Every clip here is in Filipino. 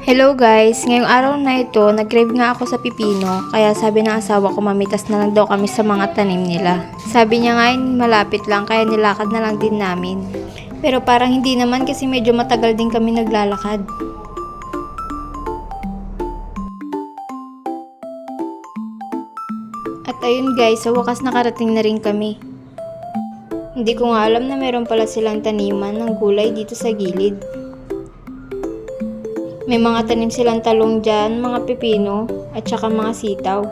Hello guys, ngayong araw na ito, nag-crave nga ako sa pipino, kaya sabi ng asawa ko mamitas na lang daw kami sa mga tanim nila. Sabi niya nga malapit lang kaya nilakad na lang din namin. Pero parang hindi naman kasi medyo matagal din kami naglalakad. At ayun guys, sa wakas nakarating na rin kami. Hindi ko nga alam na meron pala silang taniman ng gulay dito sa gilid. May mga tanim silang talong dyan, mga pipino, at saka mga sitaw.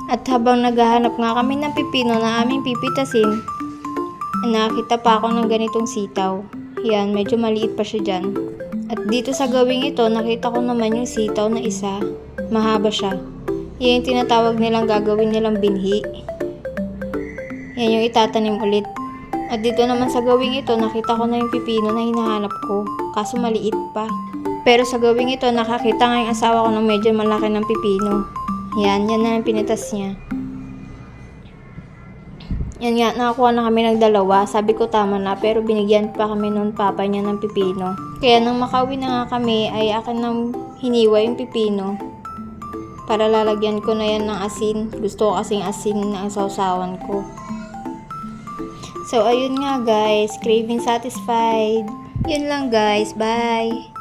At habang naghahanap nga kami ng pipino na aming pipitasin, nakita pa ako ng ganitong sitaw. Yan, medyo maliit pa siya dyan. At dito sa gawing ito, nakita ko naman yung sitaw na isa. Mahaba siya. Yan yung tinatawag nilang gagawin nilang binhi. Yan yung itatanim ulit. At dito naman sa gawing ito, nakita ko na yung pipino na hinahanap ko. Kaso maliit pa. Pero sa gawing ito, nakakita nga yung asawa ko ng medyo malaki ng pipino. Yan na ang pinitas niya. Yan nga, nakakuha na kami ng dalawa. Sabi ko tama na, pero binigyan pa kami nun papa niya ng pipino. Kaya nang makauwi na nga kami, ay akin nang hiniwa yung pipino. Para lalagyan ko na yan ng asin. Gusto ko kasing asin na sausawan ko. So, ayun nga guys, craving satisfied. Yun lang guys, bye!